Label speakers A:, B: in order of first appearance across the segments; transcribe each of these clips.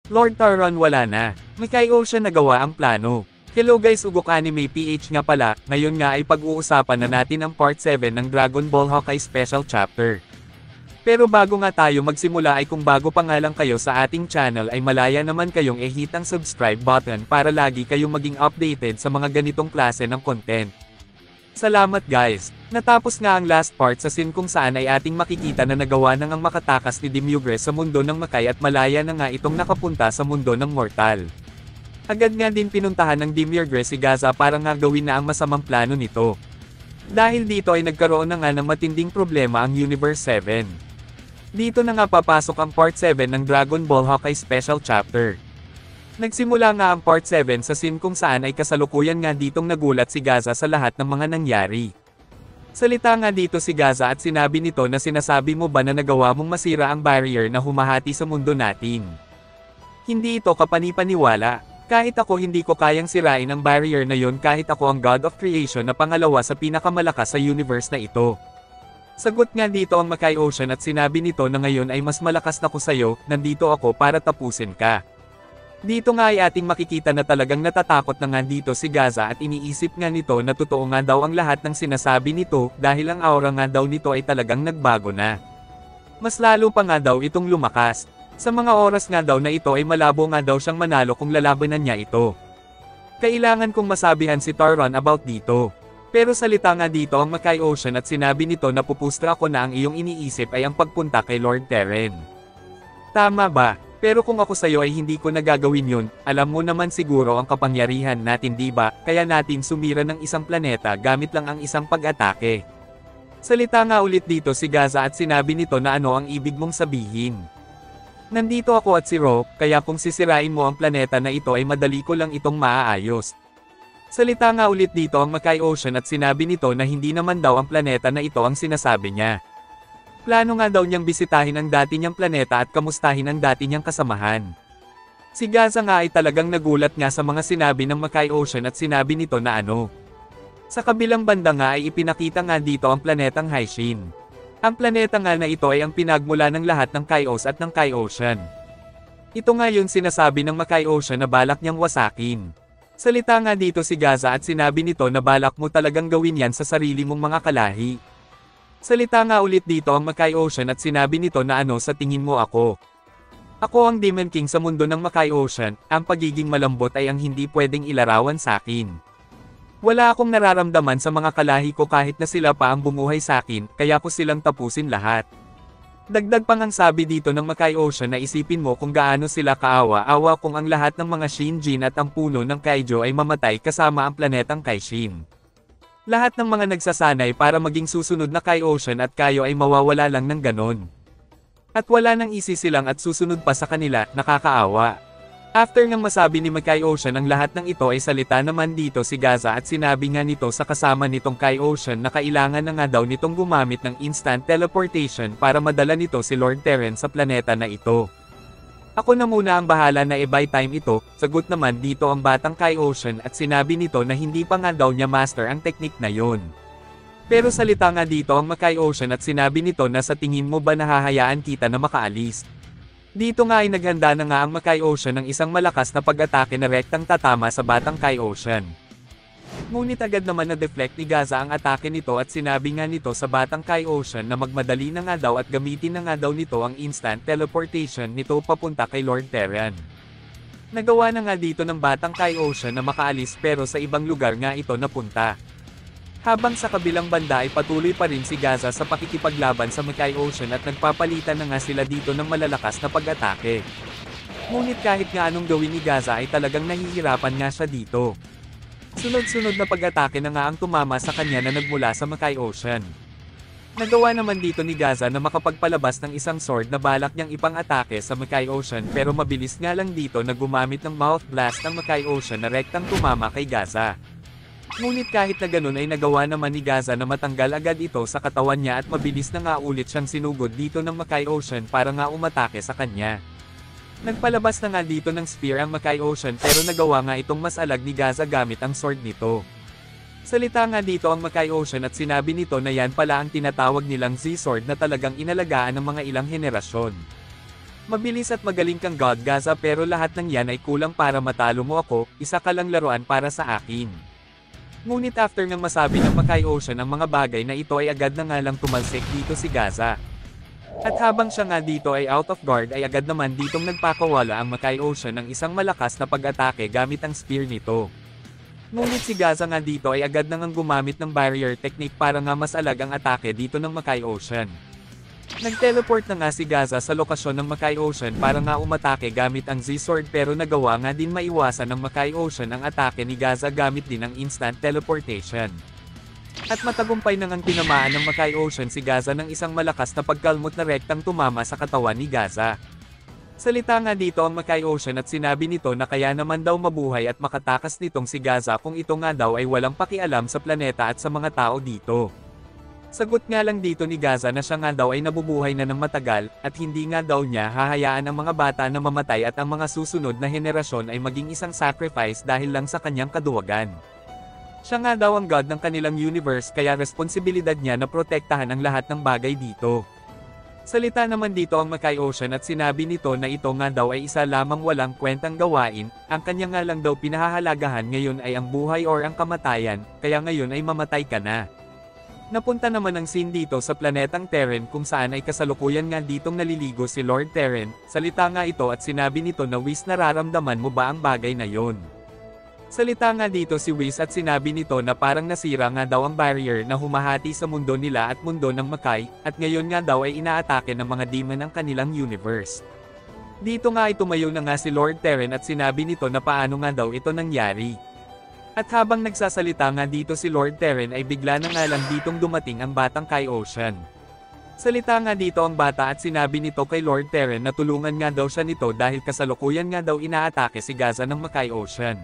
A: Lord Taron wala na. Mikai Ocean nagawa ang plano. Hello guys, Ugok Anime PH nga pala, ngayon nga ay pag-uusapan na natin ang Part 7 ng Dragon Ball Hawkeye Special Chapter. Pero bago nga tayo magsimula ay kung bago pa nga lang kayo sa ating channel ay malaya naman kayong i-hit ang subscribe button para lagi kayong maging updated sa mga ganitong klase ng content. Salamat guys! Natapos nga ang last part sa scene kung saan ay ating makikita na nagawa nang ang makatakas ni Demyugre sa mundo ng Makai at malaya na nga itong nakapunta sa mundo ng mortal. Agad nga din pinuntahan ng Demyugre si Gaza para nga gawin na ang masamang plano nito. Dahil dito ay nagkaroon na nga ng matinding problema ang Universe 7. Dito na nga papasok ang Part 7 ng Dragon Ball Hawkeye Special Chapter. Nagsimula nga ang Part 7 sa scene kung saan ay kasalukuyan nga ditong nagulat si Gaza sa lahat ng mga nangyari. Salita nga dito si Gaza at sinabi nito na sinasabi mo ba na nagawa mong masira ang barrier na humahati sa mundo natin? Hindi ito kapanipaniwala. Kahit ako hindi ko kayang sirain ang barrier na yon kahit ako ang God of Creation na pangalawa sa pinakamalakas sa universe na ito. Sagot nga dito ang Makai Ocean at sinabi nito na ngayon ay mas malakas na ko sa'yo, nandito ako para tapusin ka. Dito nga ay ating makikita na talagang natatakot na nga dito si Gaza at iniisip nga nito na totoo nga daw ang lahat ng sinasabi nito dahil ang aura nga daw nito ay talagang nagbago na. Mas lalo pa nga daw itong lumakas. Sa mga oras nga daw na ito ay malabo nga daw siyang manalo kung lalabanan niya ito. Kailangan kong masabihan si Taron about dito. Pero salita nga dito ang Makai Ocean at sinabi nito na pupustra ko na ang iyong iniisip ay ang pagpunta kay Lord Teren. Tama ba? Pero kung ako sa'yo ay hindi ko nagagawin yun, alam mo naman siguro ang kapangyarihan natin diba, kaya natin sumira ng isang planeta gamit lang ang isang pag-atake. Salita nga ulit dito si Gaza at sinabi nito na ano ang ibig mong sabihin. Nandito ako at si Ro, kaya kung sisirain mo ang planeta na ito ay madali ko lang itong maaayos. Salita nga ulit dito ang Makai Ocean at sinabi nito na hindi naman daw ang planeta na ito ang sinasabi niya. Plano nga daw niyang bisitahin ang dati niyang planeta at kamustahin ang dati niyang kasamahan. Si Gaza nga ay talagang nagulat nga sa mga sinabi ng Makai Ocean at sinabi nito na ano. Sa kabilang banda nga ay ipinakita nga dito ang planetang Haishin. Ang planeta nga na ito ay ang pinagmula ng lahat ng Kaios at ng Kai Ocean. Ito nga yun sinasabi ng Makai Ocean na balak niyang wasakin. Salita nga dito si Gaza at sinabi nito na balak mo talagang gawin yan sa sarili mong mga kalahi. Salita nga ulit dito ang Makai Ocean at sinabi nito na ano sa tingin mo ako. Ako ang Demon King sa mundo ng Makai Ocean, ang pagiging malambot ay ang hindi pwedeng ilarawan sa akin. Wala akong nararamdaman sa mga kalahi ko kahit na sila pa ang bumuhay sa akin, kaya ko silang tapusin lahat. Dagdag pang ang sabi dito ng Makai Ocean na isipin mo kung gaano sila kaawa-awa kung ang lahat ng mga Shinjin at ang puno ng Kaijo ay mamatay kasama ang planetang Kaishin. Lahat ng mga nagsasanay para maging susunod na Kai Ocean at kayo ay mawawala lang ng ganon. At wala nang isisilang at susunod pa sa kanila, nakakaawa. After ngang masabi ni Makai Ocean ang lahat ng ito ay salita naman dito si Gaza at sinabi nga nito sa kasama nitong Kai Ocean na kailangan na nga daw nitong gumamit ng instant teleportation para madala nito si Lord Teren sa planeta na ito. Ako na muna ang bahala na i-buy time ito, sagot naman dito ang batang Kai Ocean at sinabi nito na hindi pa nga daw niya master ang teknik na yon. Pero salita nga dito ang Makai Ocean at sinabi nito na sa tingin mo ba nahahayaan kita na makaalis? Dito nga ay naghanda na nga ang Makai Ocean ng isang malakas na pag-atake na rektang tatama sa batang Kai Ocean. Ngunit agad naman na-deflect ni Gaza ang atake nito at sinabi nga nito sa batang Kai Ocean na magmadali na nga daw at gamitin na nga daw nito ang instant teleportation nito papunta kay Lord Teren. Nagawa na nga dito ng batang Kai Ocean na makaalis pero sa ibang lugar nga ito napunta. Habang sa kabilang banda ay patuloy pa rin si Gaza sa pakikipaglaban sa Makai Ocean at nagpapalitan na nga sila dito ng malalakas na pag-atake. Ngunit kahit nga anong gawin ni Gaza ay talagang nahihirapan nga siya dito. Sunod-sunod na pag-atake na nga ang tumama sa kanya na nagmula sa Makai Ocean. Nagawa naman dito ni Gaza na makapagpalabas ng isang sword na balak niyang ipang-atake sa Makai Ocean pero mabilis nga lang dito na gumamit ng mouth blast ng Makai Ocean na rektang tumama kay Gaza. Ngunit kahit na ganun ay nagawa naman ni Gaza na matanggal agad ito sa katawan niya at mabilis na nga ulit siyang sinugod dito ng Makai Ocean para nga umatake sa kanya. Nagpalabas na nga dito ng spear ang Makai Ocean pero nagawa nga itong mas alag ni Gaza gamit ang sword nito. Salita nga dito ang Makai Ocean at sinabi nito na yan pala ang tinatawag nilang Z-Sword na talagang inalagaan ng mga ilang henerasyon. Mabilis at magaling kang God Gaza pero lahat ng yan ay kulang para matalo mo ako, isa ka lang laruan para sa akin. Ngunit after ngang masabi ng Makai Ocean ang mga bagay na ito ay agad na nga lang tumalsik dito si Gaza. At habang siya nga dito ay out of guard ay agad naman ditong nagpakawala ang Makai Ocean ng isang malakas na pag-atake gamit ang spear nito. Ngunit si Gaza nga dito ay agad na ngang gumamit ng barrier technique para nga mas alag ang atake dito ng Makai Ocean. Nag-teleport na nga si Gaza sa lokasyon ng Makai Ocean para nga umatake gamit ang Z-Sword pero nagawa nga din maiwasan ng Makai Ocean ang atake ni Gaza gamit din ang instant teleportation. At matagumpay na ngang tinamaan ng Makai Ocean si Gaza ng isang malakas na pagkalmot na rektang tumama sa katawan ni Gaza. Salita nga dito ang Makai Ocean at sinabi nito na kaya naman daw mabuhay at makatakas nitong si Gaza kung ito nga daw ay walang pakialam sa planeta at sa mga tao dito. Sagot nga lang dito ni Gaza na siya nga daw ay nabubuhay na ng matagal, at hindi nga daw niya hahayaan ang mga bata na mamatay at ang mga susunod na henerasyon ay maging isang sacrifice dahil lang sa kanyang kaduwagan. Siya nga daw ang God ng kanilang universe kaya responsibilidad niya na protektahan ang lahat ng bagay dito. Salita naman dito ang Makai Ocean at sinabi nito na ito nga daw ay isa lamang walang kwentang gawain, ang kanya nga lang daw pinahahalagahan ngayon ay ang buhay or ang kamatayan, kaya ngayon ay mamatay ka na. Napunta naman ang scene dito sa planetang Terran kung saan ay kasalukuyan nga ditong naliligo si Lord Terran, salita nga ito at sinabi nito na Whis nararamdaman mo ba ang bagay na yon? Salita nga dito si Whis at sinabi nito na parang nasira nga daw ang barrier na humahati sa mundo nila at mundo ng Makai, at ngayon nga daw ay inaatake ng mga demon ang kanilang universe. Dito nga ay tumayo na nga si Lord Terran at sinabi nito na paano nga daw ito nangyari. At habang nagsasalita nga dito si Lord Terran ay bigla na nga lang ditong dumating ang batang Kai Ocean. Salita nga dito ang bata at sinabi nito kay Lord Terran na tulungan nga daw siya nito dahil kasalukuyan nga daw inaatake si Gaza ng Makai Ocean.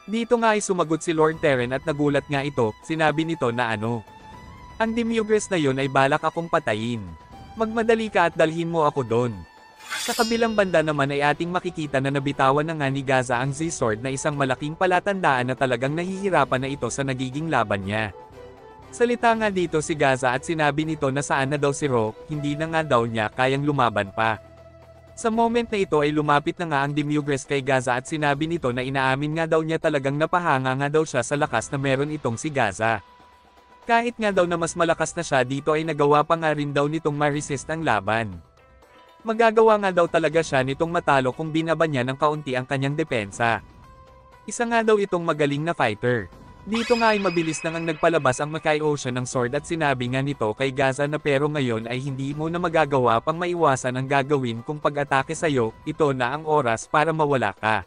A: Dito nga ay sumagot si Lord Terran at nagulat nga ito, sinabi nito na ano. Ang Demiurge na yon ay balak akong patayin. Magmadali ka at dalhin mo ako doon. Sa kabilang banda naman ay ating makikita na nabitawan na nga ni Gaza ang Z-Sword na isang malaking palatandaan na talagang nahihirapan na ito sa nagiging laban niya. Salita nga dito si Gaza at sinabi nito na saan na daw si Ro, hindi na nga daw niya kayang lumaban pa. Sa moment na ito ay lumapit na nga ang Demiurge kay Gaza at sinabi nito na inaamin nga daw niya talagang napahanga nga daw siya sa lakas na meron itong si Gaza. Kahit nga daw na mas malakas na siya dito ay nagawa pa nga rin daw nitong ma-resist ang laban. Magagawa nga daw talaga siya nitong matalo kung binaban niya ng kaunti ang kanyang depensa. Isa nga daw itong magaling na fighter. Dito nga ay mabilis nang ang nagpalabas ang Makai Ocean ng sword at sinabi nga nito kay Gaza na pero ngayon ay hindi mo na magagawa pang maiwasan ang gagawin kung pag-atake sa'yo, ito na ang oras para mawala ka.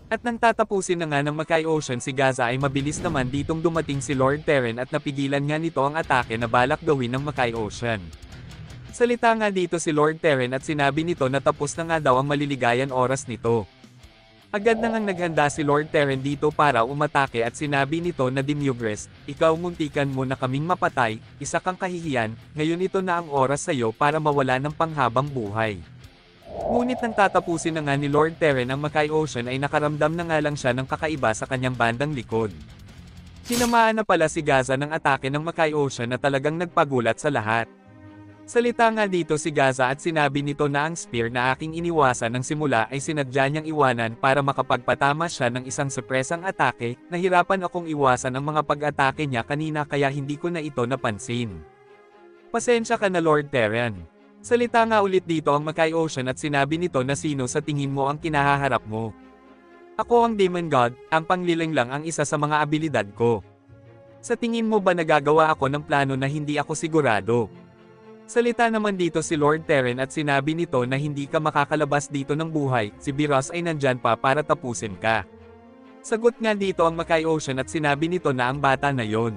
A: At nang tatapusin na nga ng Makai Ocean si Gaza ay mabilis naman ditong dumating si Lord Terran at napigilan nga nito ang atake na balak gawin ng Makai Ocean. Salita nga dito si Lord Terran at sinabi nito na tapos na nga daw ang maliligayan oras nito. Agad na ngang naghanda si Lord Terran dito para umatake at sinabi nito na Demiurge, ikaw muntikan mo na kaming mapatay, isa kang kahihiyan, ngayon ito na ang oras sa'yo para mawala ng panghabang buhay. Ngunit nang tatapusin na nga ni Lord Terran ang Makai Ocean ay nakaramdam na nga lang siya ng kakaiba sa kanyang bandang likod. Sinamaan na pala si Gaza ng atake ng Makai Ocean na talagang nagpagulat sa lahat. Salita nga dito si Gaza at sinabi nito na ang spear na aking iniwasan ng simula ay sinadya niyang iwanan para makapagpatama siya ng isang supresang atake, nahirapan akong iwasan ang mga pag-atake niya kanina kaya hindi ko na ito napansin. Pasensya ka na Lord Terran. Salita nga ulit dito ang Makai Ocean at sinabi nito na sino sa tingin mo ang kinahaharap mo. Ako ang Demon God, ang pangliling lang ang isa sa mga abilidad ko. Sa tingin mo ba nagagawa ako ng plano na hindi ako sigurado? Salita naman dito si Lord Terran at sinabi nito na hindi ka makakalabas dito ng buhay, si Biros ay nandyan pa para tapusin ka. Sagot nga dito ang Makai Ocean at sinabi nito na ang bata na yon.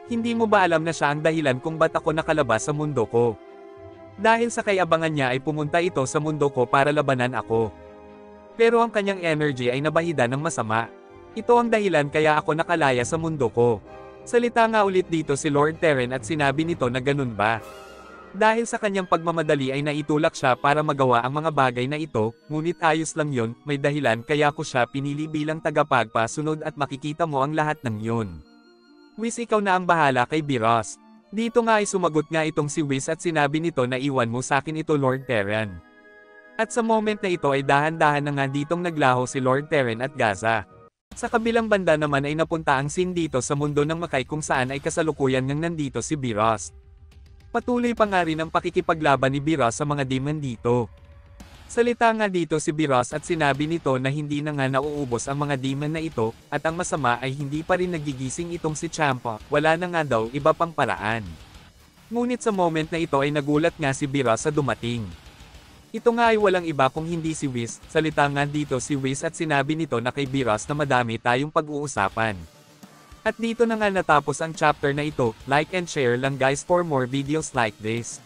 A: Hindi mo ba alam na siya ang dahilan kung ba't ako nakalabas sa mundo ko? Dahil sa kayabangan niya ay pumunta ito sa mundo ko para labanan ako. Pero ang kanyang energy ay nabahida ng masama. Ito ang dahilan kaya ako nakalaya sa mundo ko. Salita nga ulit dito si Lord Terran at sinabi nito na ganun ba? Dahil sa kanyang pagmamadali ay naitulak siya para magawa ang mga bagay na ito, ngunit ayos lang yon, may dahilan kaya ko siya pinili bilang tagapagpasunod at makikita mo ang lahat ng yon. Whis ikaw na ang bahala kay Biros. Dito nga ay sumagot nga itong si Whis at sinabi nito na iwan mo sa akin ito Lord Terran. At sa moment na ito ay dahan-dahan na nga ditong naglaho si Lord Teren at Gaza. Sa kabilang banda naman ay napunta ang scene dito sa mundo ng Makai kung saan ay kasalukuyan ngang nandito si Beerus. Patuloy pa nga rin ang pakikipaglaban ni Beerus sa mga demon dito. Salita nga dito si Beerus at sinabi nito na hindi na nga nauubos ang mga demon na ito, at ang masama ay hindi pa rin nagigising itong si Champa, wala na nga daw iba pang paraan. Ngunit sa moment na ito ay nagulat nga si Beerus sa dumating. Ito nga ay walang iba kung hindi si Whis, salita nga dito si Whis at sinabi nito na kay Beerus na madami tayong pag-uusapan. At dito na nga natapos ang chapter na ito, like and share lang guys for more videos like this.